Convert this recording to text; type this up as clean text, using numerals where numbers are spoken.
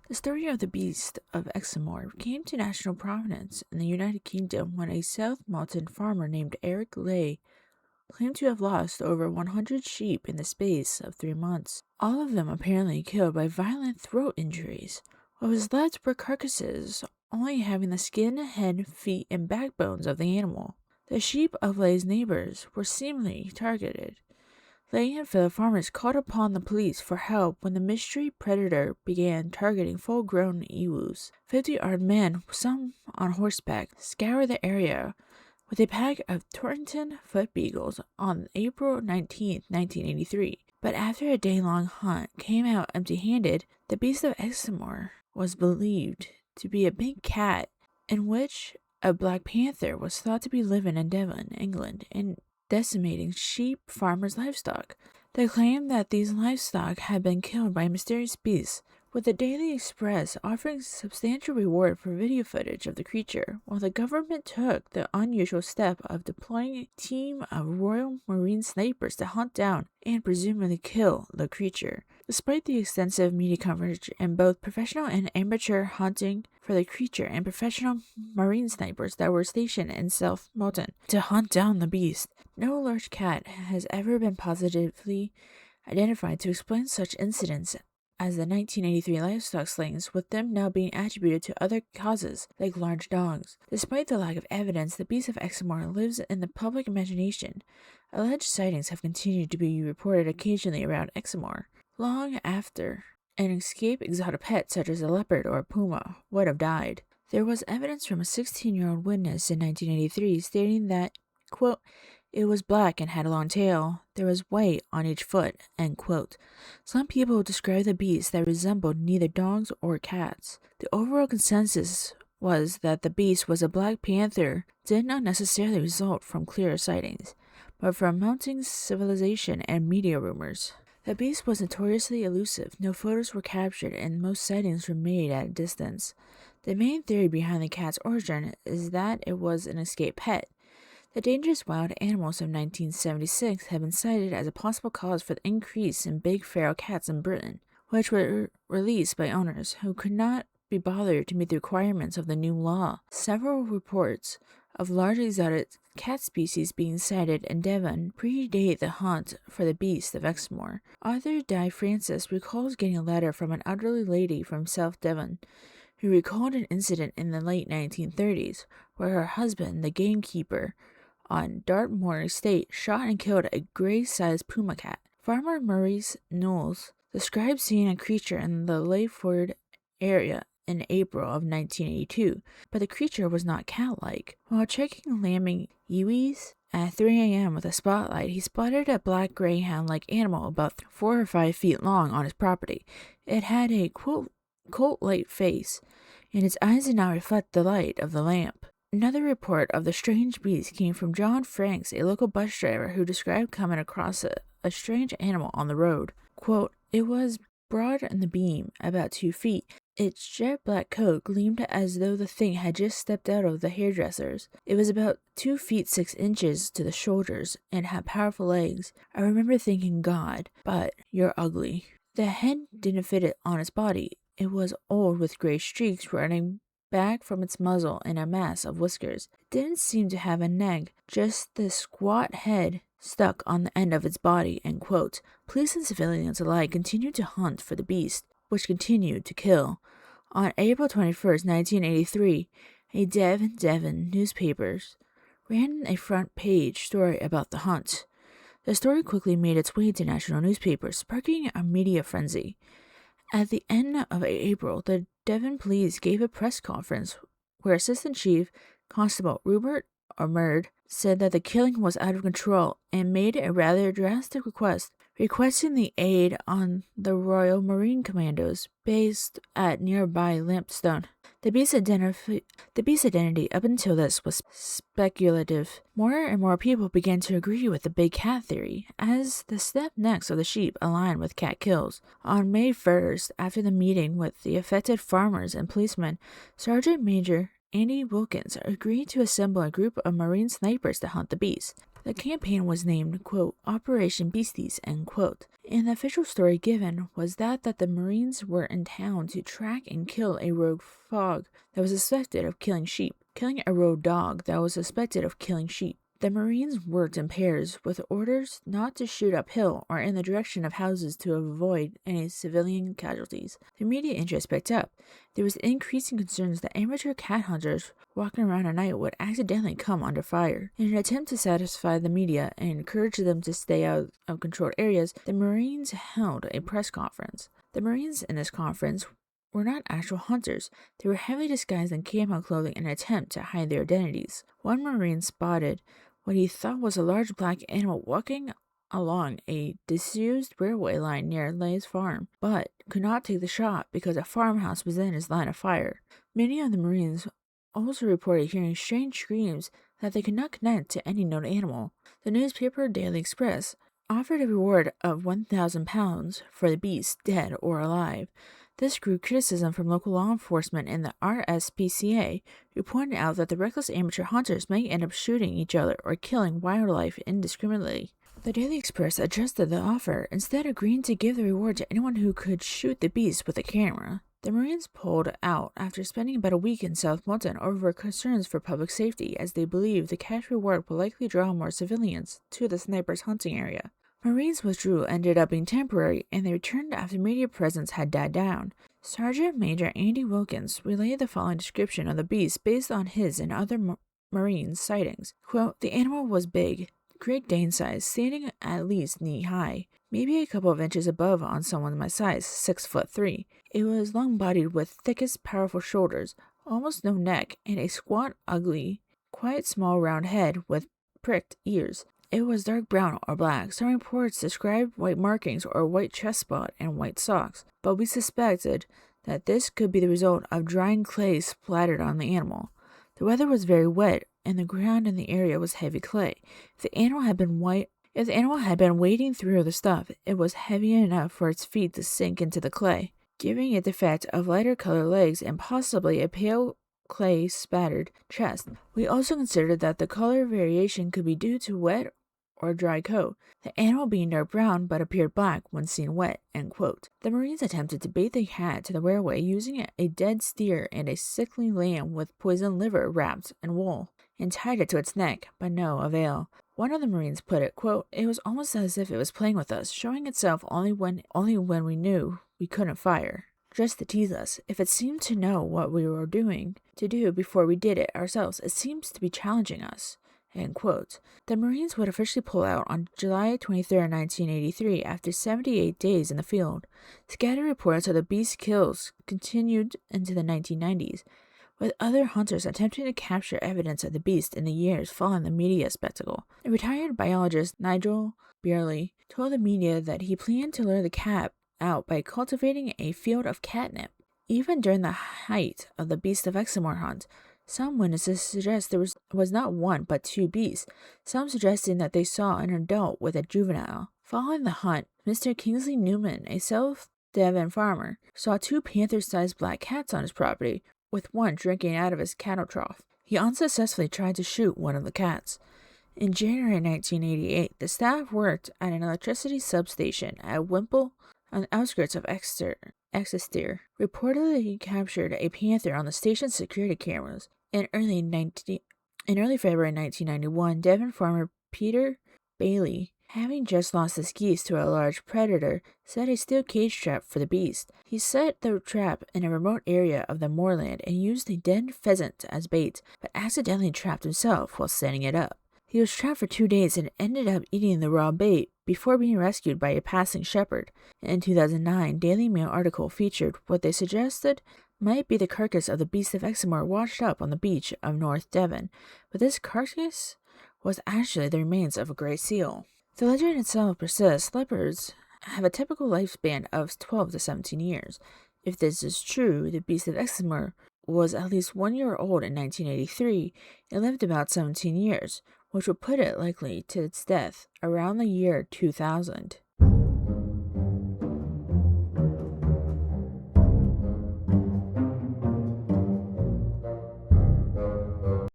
The story of the Beast of Exmoor came to national prominence in the United Kingdom when a South Mountain farmer named Eric Lay claimed to have lost over 100 sheep in the space of 3 months, all of them apparently killed by violent throat injuries. What was left were carcasses, only having the skin, head, feet, and backbones of the animal. The sheep of Lay's neighbors were seemingly targeted. Lay and fellow farmers called upon the police for help when the mystery predator began targeting full-grown ewes. 50 armed men, some on horseback, scoured the area with a pack of Torrington foot beagles on April 19, 1983. But after a day-long hunt came out empty-handed, the Beast of Exmoor was believed to be a big cat in which a black panther was thought to be living in Devon, England, and decimating sheep farmers' livestock. They claimed that these livestock had been killed by a mysterious beast, with the Daily Express offering substantial reward for video footage of the creature, while the government took the unusual step of deploying a team of Royal Marine snipers to hunt down and presumably kill the creature. Despite the extensive media coverage in both professional and amateur hunting for the creature and professional marine snipers that were stationed in South Moulton to hunt down the beast, no large cat has ever been positively identified to explain such incidents as the 1983 livestock slayings, with them now being attributed to other causes, like large dogs. Despite the lack of evidence, the Beast of Exmoor lives in the public imagination. Alleged sightings have continued to be reported occasionally around Exmoor, long after an escaped exotic pet such as a leopard or a puma would have died. There was evidence from a 16-year-old witness in 1983 stating that, quote, "It was black and had a long tail. There was white on each foot," end quote. Some people described the beast that resembled neither dogs or cats. The overall consensus was that the beast was a black panther did not necessarily result from clear sightings, but from mounting civilization and media rumors. The beast was notoriously elusive. No photos were captured, and most sightings were made at a distance. The main theory behind the cat's origin is that it was an escaped pet. The dangerous wild animals of 1976 have been cited as a possible cause for the increase in big feral cats in Britain, which were released by owners who could not be bothered to meet the requirements of the new law. Several reports of large exotic cat species being sighted in Devon predate the hunt for the Beast of Exmoor. Author Di Francis recalls getting a letter from an elderly lady from South Devon who recalled an incident in the late 1930s where her husband, the gamekeeper on Dartmoor Estate, shot and killed a gray-sized puma cat. Farmer Maurice Knowles described seeing a creature in the Layford area in April of 1982, but the creature was not cat-like. While checking lambing ewes at 3 a.m. with a spotlight, he spotted a black greyhound-like animal about 4 or 5 feet long on his property. It had a, quote, colt-like face, and its eyes did not reflect the light of the lamp. Another report of the strange beast came from John Franks, a local bus driver who described coming across a strange animal on the road. Quote, "It was broad in the beam, about 2 feet. Its jet black coat gleamed as though the thing had just stepped out of the hairdresser's. It was about 2 feet 6 inches to the shoulders and had powerful legs. I remember thinking, God, but you're ugly." The head didn't fit it on its body. It was old with gray streaks running back from its muzzle and a mass of whiskers. It didn't seem to have a neck, just the squat head stuck on the end of its body, end quote. Police and civilians alike continued to hunt for the beast, which continued to kill. On April 21st, 1983, a Devon newspaper ran a front page story about the hunt. The story quickly made its way to national newspapers, sparking a media frenzy. At the end of April, the Devon police gave a press conference where Assistant Chief Constable Rupert Ormerd said that the killing was out of control and made a rather drastic request, requesting the aid on the Royal Marine Commandos based at nearby Lampstone. The beast's identity up until this was speculative. More and more people began to agree with the big cat theory, as the step necks of the sheep aligned with cat kills. On May 1st, after the meeting with the affected farmers and policemen, Sergeant Major Andy Wilkins agreed to assemble a group of Marine snipers to hunt the beast. The campaign was named, quote, Operation Beasties, end quote. And the official story given was that the Marines were in town to track and kill a rogue dog that was suspected of killing sheep. Killing a rogue dog that was suspected of killing sheep. The Marines worked in pairs with orders not to shoot uphill or in the direction of houses to avoid any civilian casualties. The media interest picked up. There was increasing concerns that amateur cat hunters walking around at night would accidentally come under fire. In an attempt to satisfy the media and encourage them to stay out of controlled areas, the Marines held a press conference. The Marines in this conference were not actual hunters. They were heavily disguised in camo clothing in an attempt to hide their identities. One Marine spotted what he thought was a large black animal walking along a disused railway line near Lay's farm, but could not take the shot because a farmhouse was in his line of fire. Many of the Marines also reported hearing strange screams that they could not connect to any known animal. The newspaper Daily Express offered a reward of £1,000 for the beast, dead or alive. This drew criticism from local law enforcement and the RSPCA, who pointed out that the reckless amateur hunters may end up shooting each other or killing wildlife indiscriminately. The Daily Express adjusted the offer, instead agreeing to give the reward to anyone who could shoot the beast with a camera. The Marines pulled out after spending about a week in South Moulton over concerns for public safety, as they believed the cash reward would likely draw more civilians to the snipers' hunting area. Marines withdrew ended up being temporary, and they returned after media presence had died down. Sergeant Major Andy Wilkins relayed the following description of the beast based on his and other Marines' sightings. Quote, the animal was big, Great Dane size, standing at least knee-high, maybe a couple of inches above on someone my size, 6'3". It was long-bodied with thickest, powerful shoulders, almost no neck, and a squat, ugly, quite small round head with pricked ears. It was dark brown or black. Some reports described white markings or white chest spot and white socks, but we suspected that this could be the result of drying clay splattered on the animal. The weather was very wet, and the ground in the area was heavy clay. If the animal had been wading through the stuff, it was heavy enough for its feet to sink into the clay, giving it the effect of lighter colored legs and possibly a pale clay spattered chest. We also considered that the color variation could be due to wet or dry coat, the animal being dark brown but appeared black when seen wet, end quote. The Marines attempted to bait the cat to the railway using a dead steer and a sickly lamb with poisoned liver wrapped in wool, and tied it to its neck, but no avail. One of the Marines put it, quote, it was almost as if it was playing with us, showing itself only when we knew we couldn't fire, just to tease us. If it seemed to know what we were doing to do before we did it ourselves, it seems to be challenging us. End quote. The Marines would officially pull out on July 23, 1983, after 78 days in the field. Scattered reports of the beast kills continued into the 1990s, with other hunters attempting to capture evidence of the beast in the years following the media spectacle. The retired biologist Nigel Beerley told the media that he planned to lure the cat out by cultivating a field of catnip. Even during the height of the Beast of Exmoor hunt, some witnesses suggest there was not one but two beasts, some suggesting that they saw an adult with a juvenile. Following the hunt, Mr. Kingsley Newman, a South Devon farmer, saw two panther-sized black cats on his property, with one drinking out of his cattle trough. He unsuccessfully tried to shoot one of the cats. In January 1988, the staff worked at an electricity substation at Wimple on the outskirts of Exeter, reportedly captured a panther on the station's security cameras. In early February 1991, Devon farmer Peter Bailey, having just lost his geese to a large predator, set a steel cage trap for the beast. He set the trap in a remote area of the moorland and used a dead pheasant as bait, but accidentally trapped himself while setting it up. He was trapped for 2 days and ended up eating the raw bait before being rescued by a passing shepherd. In 2009, Daily Mail article featured what they suggested might be the carcass of the Beast of Exmoor washed up on the beach of North Devon, but this carcass was actually the remains of a grey seal. The legend itself persists. Leopards have a typical lifespan of 12 to 17 years. If this is true, the Beast of Exmoor was at least 1 year old in 1983 and lived about 17 years, which would put it likely to its death around the year 2000.